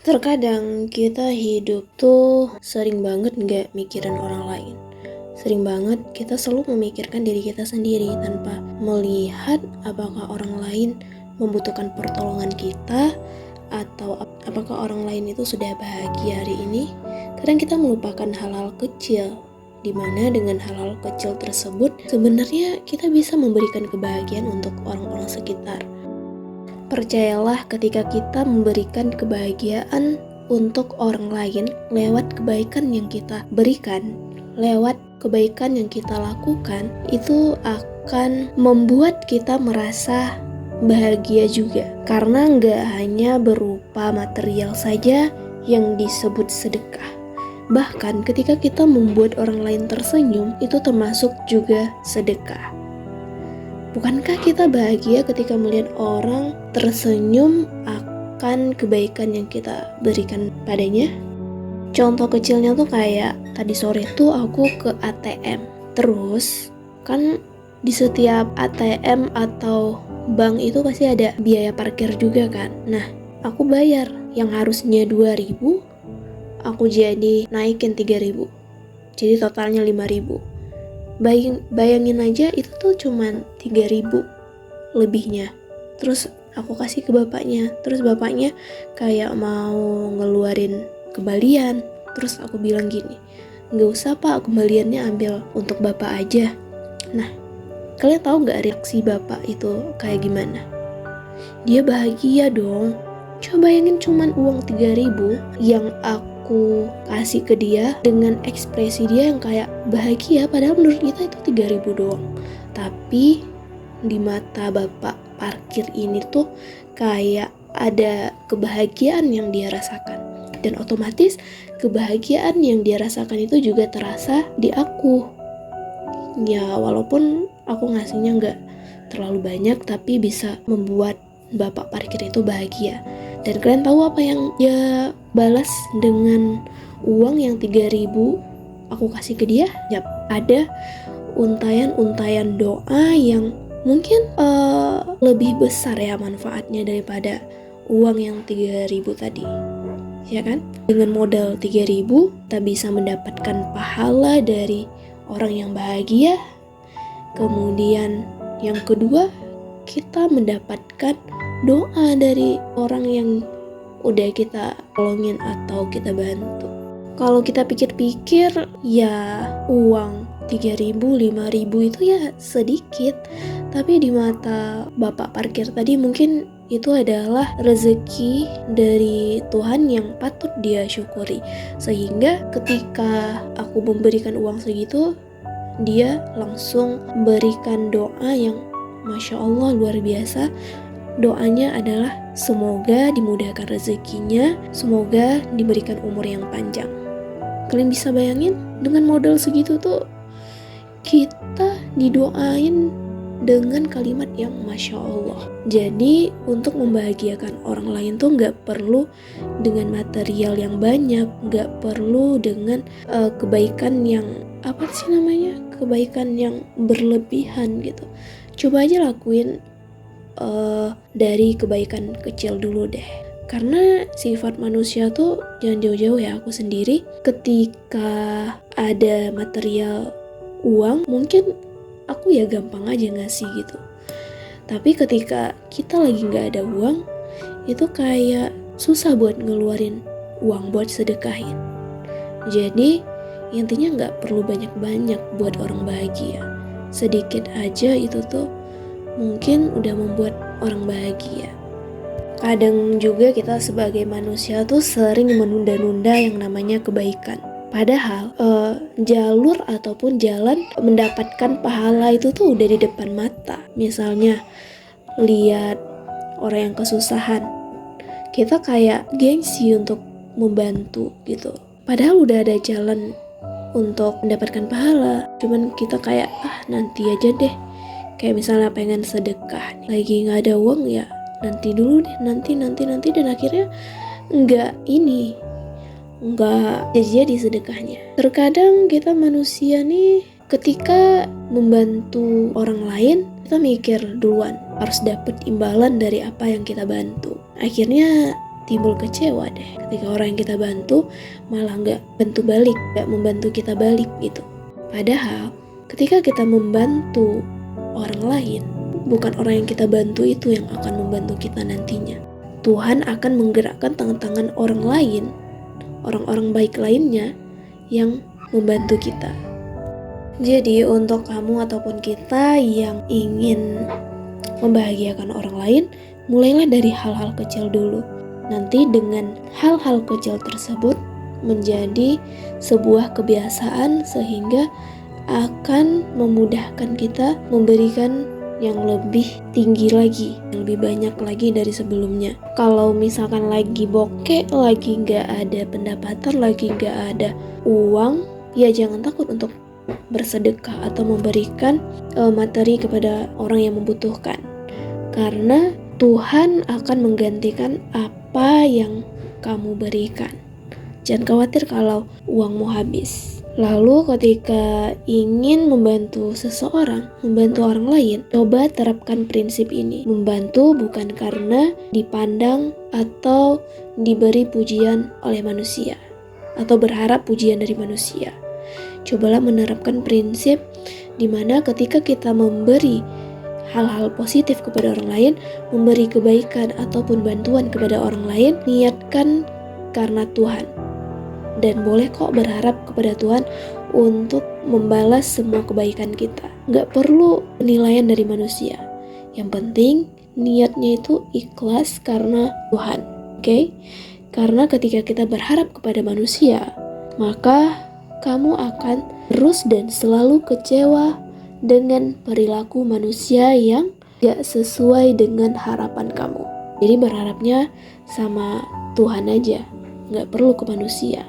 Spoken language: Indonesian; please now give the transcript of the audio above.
Terkadang kita hidup tuh sering banget gak mikirin orang lain. Sering banget kita selalu memikirkan diri kita sendiri tanpa melihat apakah orang lain membutuhkan pertolongan kita atau apakah orang lain itu sudah bahagia hari ini. Kadang kita melupakan hal-hal kecil, dimana dengan hal-hal kecil tersebut sebenarnya kita bisa memberikan kebahagiaan untuk orang-orang sekitar. Percayalah, ketika kita memberikan kebahagiaan untuk orang lain lewat kebaikan yang kita berikan, lewat kebaikan yang kita lakukan, itu akan membuat kita merasa bahagia juga. Karena nggak hanya berupa material saja yang disebut sedekah. Bahkan ketika kita membuat orang lain tersenyum, itu termasuk juga sedekah. Bukankah kita bahagia ketika melihat orang tersenyum akan kebaikan yang kita berikan padanya? Contoh kecilnya tuh kayak tadi sore tuh aku ke ATM. Terus kan di setiap ATM atau bank itu pasti ada biaya parkir juga kan. Nah, aku bayar yang harusnya 2.000, aku jadi naikin 3.000. Jadi totalnya 5.000. Bayangin aja itu tuh cuman 3.000 lebihnya. Terus aku kasih ke bapaknya. Terus bapaknya kayak mau ngeluarin kembalian. Terus aku bilang gini, "Gak usah pak, kembaliannya ambil untuk bapak aja." Nah, kalian tahu gak reaksi bapak itu kayak gimana? Dia bahagia dong. Coba bayangin cuman uang 3.000 yang aku kasih ke dia dengan ekspresi dia yang kayak bahagia, padahal menurut kita itu 3.000 doang. Tapi di mata bapak parkir ini tuh kayak ada kebahagiaan yang dia rasakan. Dan otomatis kebahagiaan yang dia rasakan itu juga terasa di aku. Ya walaupun aku ngasihnya gak terlalu banyak, tapi bisa membuat bapak parkir itu bahagia. Dan kalian tahu apa yang dia balas dengan uang yang 3.000 aku kasih ke dia? Yap, ada untayan-untayan doa yang mungkin lebih besar ya manfaatnya daripada uang yang 3.000 tadi. Ya kan? Dengan modal 3.000 kita bisa mendapatkan pahala dari orang yang bahagia. Kemudian yang kedua, kita mendapatkan doa dari orang yang udah kita tolongin atau kita bantu. Kalau kita pikir-pikir, ya uang 3.000, 5.000 itu ya sedikit. Tapi di mata bapak parkir tadi mungkin itu adalah rezeki dari Tuhan yang patut dia syukuri. Sehingga ketika aku memberikan uang segitu, dia langsung berikan doa yang Masya Allah luar biasa. Doanya adalah semoga dimudahkan rezekinya, semoga diberikan umur yang panjang. Kalian bisa bayangin dengan modal segitu tuh kita didoain dengan kalimat yang Masya Allah. Jadi untuk membahagiakan orang lain tuh gak perlu dengan material yang banyak, gak perlu dengan kebaikan yang kebaikan yang berlebihan gitu. Coba aja lakuin dari kebaikan kecil dulu deh. Karena sifat manusia tuh jangan jauh-jauh ya, aku sendiri ketika ada material uang mungkin aku ya gampang aja ngasih gitu. Tapi ketika kita lagi gak ada uang, itu kayak susah buat ngeluarin uang buat sedekahin. Jadi intinya gak perlu banyak-banyak buat orang bahagia. Sedikit aja itu tuh mungkin udah membuat orang bahagia. Kadang juga kita sebagai manusia tuh sering menunda-nunda yang namanya kebaikan. Padahal jalur ataupun jalan mendapatkan pahala itu tuh udah di depan mata. Misalnya lihat orang yang kesusahan, kita kayak gengsi untuk membantu gitu. Padahal udah ada jalan untuk mendapatkan pahala, cuman kita kayak nanti aja deh. Kayak misalnya pengen sedekah, lagi gak ada uang ya nanti dulu deh, nanti dan akhirnya nggak jadi sedekahnya. Terkadang kita manusia nih ketika membantu orang lain, kita mikir duluan harus dapat imbalan dari apa yang kita bantu. Akhirnya timbul kecewa deh ketika orang yang kita bantu malah nggak bantu balik, nggak membantu kita balik gitu. Padahal ketika kita membantu orang lain, bukan orang yang kita bantu itu yang akan membantu kita nantinya. Tuhan akan menggerakkan tangan-tangan orang lain, orang-orang baik lainnya yang membantu kita. Jadi untuk kamu ataupun kita yang ingin membahagiakan orang lain, mulailah dari hal-hal kecil dulu. Nanti dengan hal-hal kecil tersebut menjadi sebuah kebiasaan sehingga akan memudahkan kita memberikan yang lebih tinggi lagi, yang lebih banyak lagi dari sebelumnya. Kalau misalkan lagi bokeh, lagi gak ada pendapatan, lagi gak ada uang, ya jangan takut untuk bersedekah atau memberikan materi kepada orang yang membutuhkan. Karena Tuhan akan menggantikan apa yang kamu berikan. Jangan khawatir kalau uangmu habis. Lalu ketika ingin membantu seseorang, membantu orang lain, coba terapkan prinsip ini. Membantu bukan karena dipandang atau diberi pujian oleh manusia, atau berharap pujian dari manusia. Cobalah menerapkan prinsip di mana ketika kita memberi hal-hal positif kepada orang lain, memberi kebaikan ataupun bantuan kepada orang lain, niatkan karena Tuhan. Dan boleh kok berharap kepada Tuhan untuk membalas semua kebaikan kita. Gak perlu penilaian dari manusia. Yang penting niatnya itu ikhlas karena Tuhan. Oke? Karena ketika kita berharap kepada manusia, maka kamu akan terus dan selalu kecewa dengan perilaku manusia yang gak sesuai dengan harapan kamu. Jadi berharapnya sama Tuhan aja, gak perlu ke manusia.